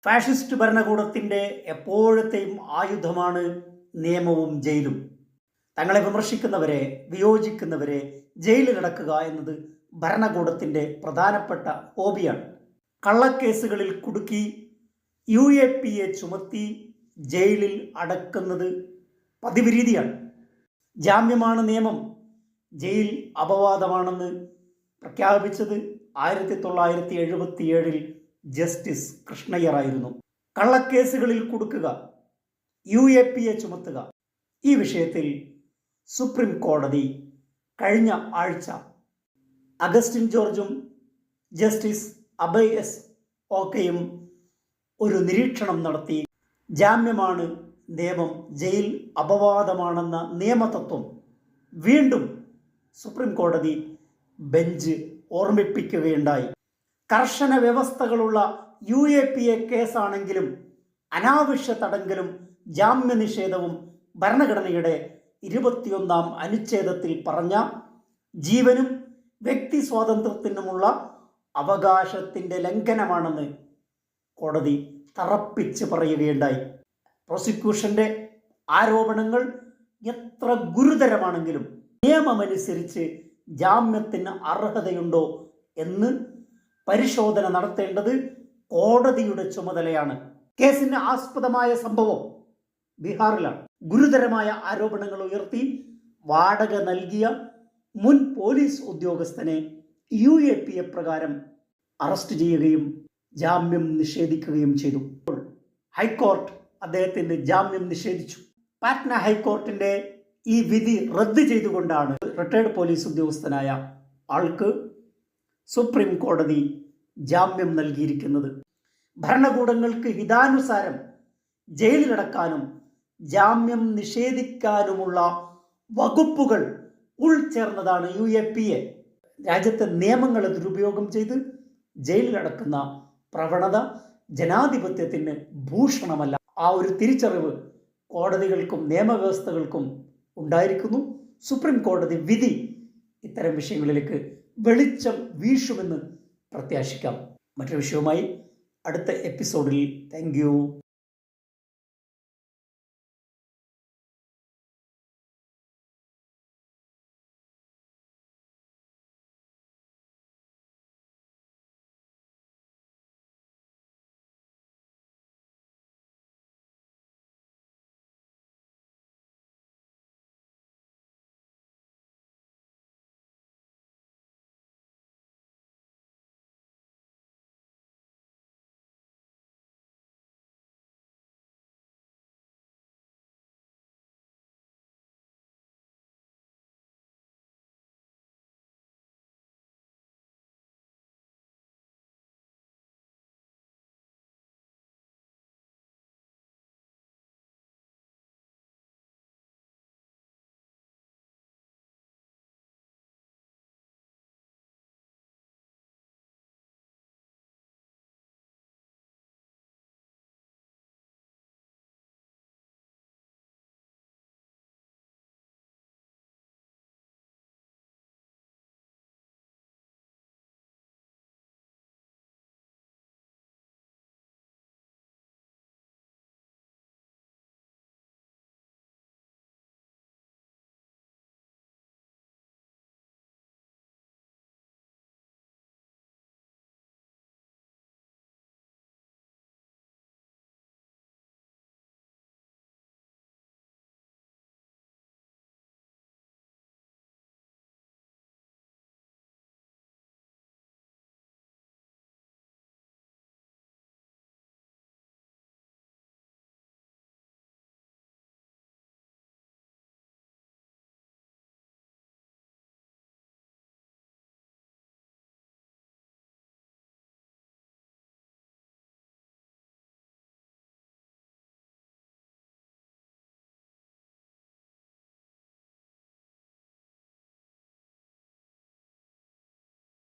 Fascist ഭരണകൂടത്തിൻ്റെ എപ്പോഴത്തെയും ആയുധമാണ് നിയമവും ജയിലും. തങ്ങളെ വിമർശിക്കുന്നവരെ, വിയോജിക്കുന്നവരെ ജയിലിലടക്കുക എന്നത് ഭരണകൂടത്തിൻ്റെ പ്രധാനപ്പെട്ട ഹോബിയാണ്. കള്ളക്കേസുകളിൽ കുടുക്കി UAPA ചുമത്തി ജയിലിൽ അടക്കുന്നത് പതിവ് രീതിയാണ്. ജാമ്യമാണ് നിയമം, ജയിൽ അപവാദമാണെന്ന് പ്രഖ്യാപിച്ചത് 1977 ജസ്റ്റിസ് കൃഷ്ണയ്യറായിരുന്നു. കള്ളക്കേസുകളിൽ കുടുക്കുക, UAPA ചുമത്തുക, ഈ വിഷയത്തിൽ സുപ്രീം കോടതി കഴിഞ്ഞ ആഴ്ച അഗസ്റ്റിൻ ജോർജും ജസ്റ്റിസ് അഭയ് എസ് ഓക്കയും ഒരു നിരീക്ഷണം നടത്തി. ജാമ്യമാണ് നിയമം, ജയിൽ അപവാദമാണെന്ന നിയമതത്വം വീണ്ടും സുപ്രീം കോടതി ബെഞ്ച് ഓർമ്മിപ്പിക്കുകയുണ്ടായി. കർശന വ്യവസ്ഥകളുള്ള UAPA കേസാണെങ്കിലും അനാവശ്യ തടങ്കലും ജാമ്യ നിഷേധവും ഭരണഘടനയുടെ 21-ാം അനുച്ഛേദത്തിൽ പറഞ്ഞ ജീവനും വ്യക്തി സ്വാതന്ത്ര്യത്തിനുമുള്ള അവകാശത്തിൻ്റെ ലംഘനമാണെന്ന് കോടതി തറപ്പിച്ച് പറയുകയുണ്ടായി. പ്രോസിക്യൂഷൻ്റെ ആരോപണങ്ങൾ എത്ര ഗുരുതരമാണെങ്കിലും നിയമമനുസരിച്ച് ജാമ്യത്തിന് അർഹതയുണ്ടോ എന്ന് പരിശോധന നടത്തേണ്ടത് കോടതിയുടെ ചുമതലയാണ്. കേസിന് ആസ്പദമായ സംഭവം ബീഹാറിലാണ്. ഗുരുതരമായ ആരോപണങ്ങൾ ഉയർത്തി വാടക നൽകിയ മുൻ പോലീസ് ഉദ്യോഗസ്ഥനെ UAPA പ്രകാരം അറസ്റ്റ് ചെയ്യുകയും ജാമ്യം നിഷേധിക്കുകയും ചെയ്തു. ഹൈക്കോർട്ട് അദ്ദേഹത്തിന് ജാമ്യം നിഷേധിച്ചു. പാറ്റ്ന ഹൈക്കോർട്ടിൻ്റെ ഈ വിധി റദ്ദ് ചെയ്തുകൊണ്ടാണ് റിട്ടയർഡ് പോലീസ് ഉദ്യോഗസ്ഥനായ ആൾക്ക് സുപ്രീം കോടതി ജാമ്യം നൽകിയിരിക്കുന്നത്. ഭരണകൂടങ്ങൾക്ക് ഹിതാനുസാരം ജയിലിലടക്കാനും ജാമ്യം നിഷേധിക്കാനുമുള്ള വകുപ്പുകൾ ഉൾച്ചേർന്നതാണ് UAPA. രാജ്യത്തെ നിയമങ്ങളെ ദുരുപയോഗം ചെയ്ത് ജയിലിലടക്കുന്ന പ്രവണത ജനാധിപത്യത്തിന് ഭൂഷണമല്ല. ആ ഒരു തിരിച്ചറിവ് കോടതികൾക്കും നിയമവ്യവസ്ഥകൾക്കും ഉണ്ടായിരിക്കുന്നു. സുപ്രീം കോടതി വിധി ഇത്തരം വിഷയങ്ങളിലേക്ക് വെളിച്ചം വീശുമെന്ന് പ്രത്യാശിക്കാം. മറ്റൊരു വിഷയവുമായി അടുത്ത എപ്പിസോഡിൽ. Thank you.